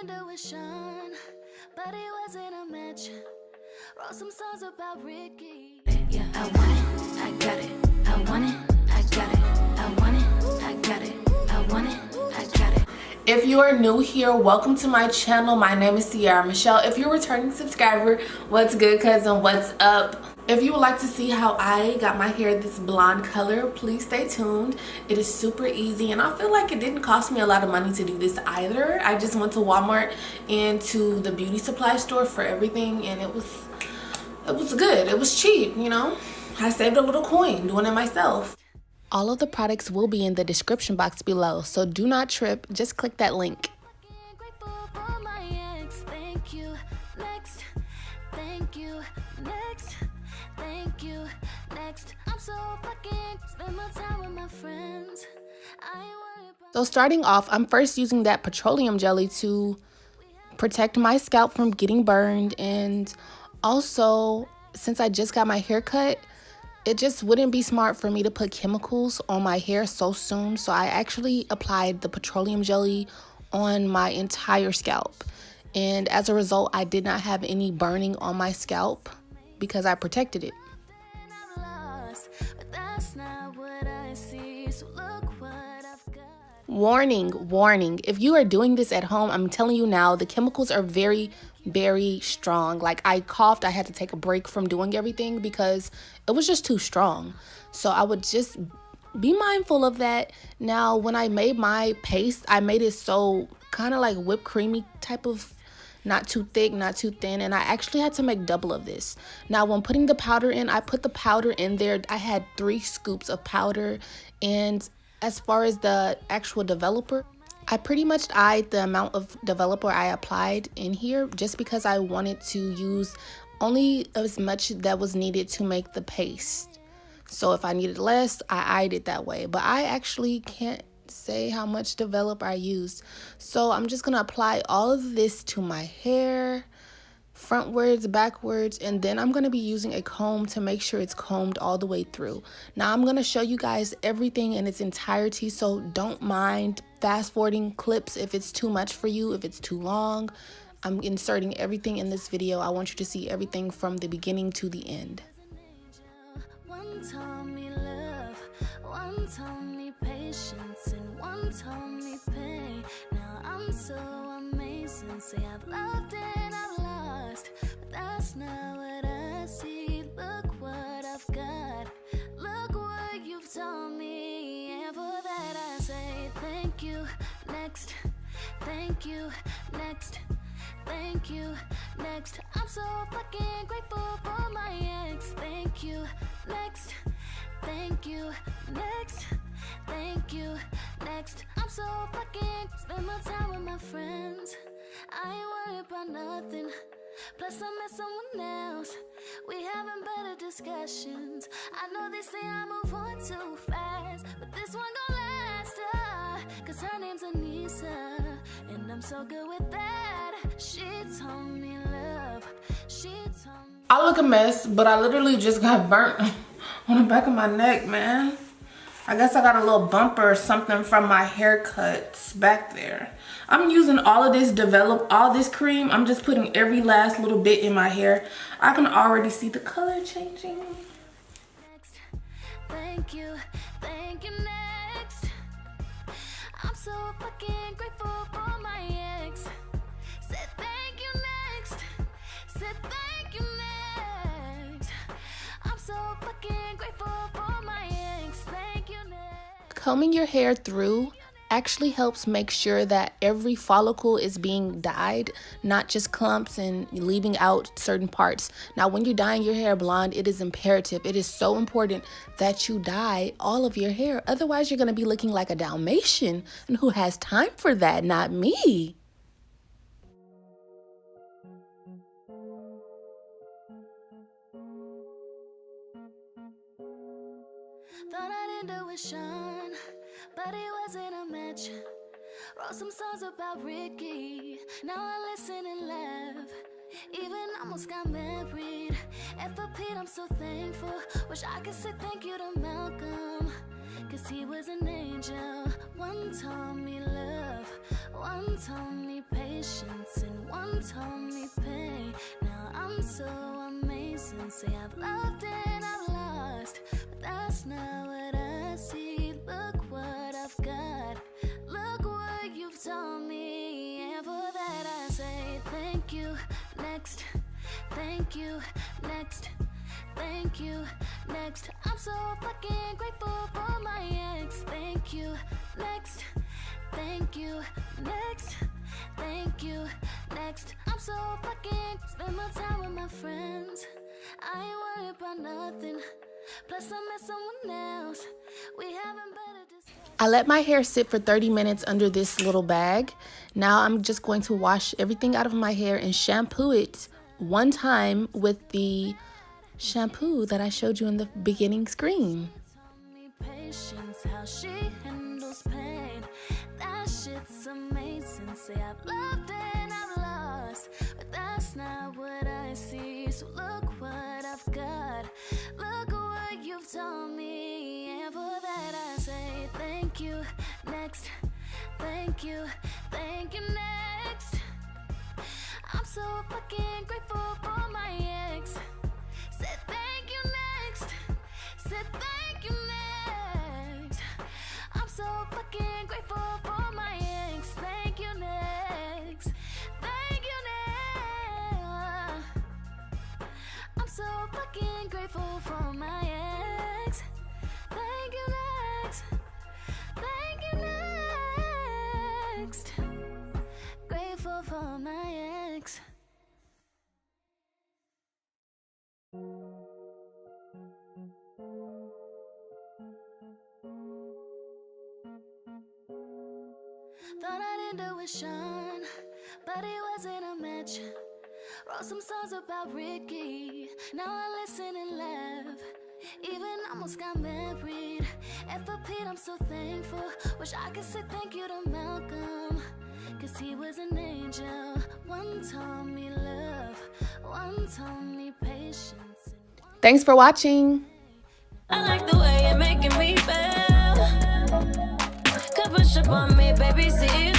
intuition, but it wasn't a match. Wrote some songs about Ricky. Yeah, I want it, I got it. I want it, I got it. I want it, I got it. I want it, I got it. If you are new here, welcome to my channel. My name is Ciara Michelle. If you're a returning subscriber, what's good, cousin? What's up? If you would like to see how I got my hair this blonde color, please stay tuned. It is super easy, and I feel like it didn't cost me a lot of money to do this either. I just went to Walmart and to the beauty supply store for everything, and it was good. It was cheap, you know. I saved a little coin doing it myself. All of the products will be in the description box below, so do not trip. Just click that link. Grateful for my ex. Thank you. Next. Thank you. Next. Thank you. Next. I'm so fucking spend my time with my friends. I ain't worried about. So starting off, I'm first using that petroleum jelly to protect my scalp from getting burned, and also since I just got my hair cut, it just wouldn't be smart for me to put chemicals on my hair so soon. So I actually applied the petroleum jelly on my entire scalp. And as a result, I did not have any burning on my scalp because I protected it. I've lost, but that's not what I see. So look what I've got. Warning, warning. If you are doing this at home, I'm telling you now, the chemicals are very strong. Like, I coughed, I had to take a break from doing everything because it was just too strong. So I would just be mindful of that. Now, when I made my paste, I made it so kind of like whipped creamy type of, not too thick, not too thin, and I actually had to make double of this. Now, when putting the powder in, I put the powder in there. I had 3 scoops of powder, and as far as the actual developer, I pretty much eyed the amount of developer I applied in here just because I wanted to use only as much that was needed to make the paste. So if I needed less, I eyed it that way. But I actually can't say how much developer I used. So I'm just going to apply all of this to my hair, frontwards, backwards, and then I'm going to be using a comb to make sure it's combed all the way through. Now I'm going to show you guys everything in its entirety, so don't mind fast forwarding clips if it's too much for you, if it's too long. I'm inserting everything in this video. I want you to see everything from the beginning to the end. One told me love, one told me patience, and one told me pain. Now I'm so amazing. Say I've loved and I've lost, but that's not what I see. Look what I've got. Look what you've told me. And for that I say thank you. Next. Thank you. Next. Thank you. Next. I'm so fucking grateful for my ex. Thank you. Next. Thank you. Next. Thank you. Next. I'm so fucking spend my time with my friends. I ain't worried about nothing. Plus I met someone else. We having better discussions. I know they say I move on too fast, but this one gon' last. Cause her name's Anissa, and I'm so good with that. She told me love. She told me. I look a mess, but I literally just got burnt on the back of my neck, man. I guess I got a little bumper or something from my haircuts back there. I'm using all of this cream. I'm just putting every last little bit in my hair. I can already see the color changing. Next. Thank you. Thank you. Next. I'm so fucking grateful for my ex. Said thank you. Next. Said thank you. Next. I'm so fucking grateful for my ex. Thank you. Next. Combing your hair through actually helps make sure that every follicle is being dyed, not just clumps and leaving out certain parts. Now, when you're dyeing your hair blonde, it is imperative. It is so important that you dye all of your hair. Otherwise, you're going to be looking like a Dalmatian. And who has time for that? Not me. Thought I'd intuition, but it wasn't a match. Wrote some songs about Ricky. Now I listen and laugh. Even almost got married. And for Pete, I'm so thankful. Wish I could say thank you to Malcolm. cause he was an angel. One taught me love, one taught me patience, and one taught me pain. Now I'm so amazing. Say I've loved and I've lost, but that's not what I see. Look what I've got, look what you've taught me, and for that I say thank you. Next, thank you. Next, thank you. Next, I'm so fucking grateful for my ex. Thank you. Next, thank you. Next, thank you. Next, I'm so fucking spend my time with my friends. I ain't worried about nothing. Plus I met someone else. We having better discussions. I let my hair sit for 30 minutes under this little bag. Now I'm just going to wash everything out of my hair and shampoo it one time with the shampoo that I showed you in the beginning screen. Patience, how she handles pain. That shit's amazing. Say I've loved and I've lost, but that's not what I see. So look what I've got, look what you've taught me, and for that I say thank you. Next, thank you. Thank you. Next, I'm so fucking grateful for my ex. Said thank you. Next, said thank you. Next, I'm so fucking grateful for my ex. Thank you. Next, thank you. Next, I'm so fucking grateful for my ex. Thank you. Next, thank you. Next, grateful for my ex. Thought I didn't do it, Sean, but it wasn't a match. Wrote some songs about Ricky, now I listen and laugh. Even almost got married. And for Pete, I'm so thankful. Wish I could say thank you to Malcolm, cause he was an angel. One taught me love, one taught me patience. Thanks for watching. I like the way you're making me feel. Come push up on me, baby, see you.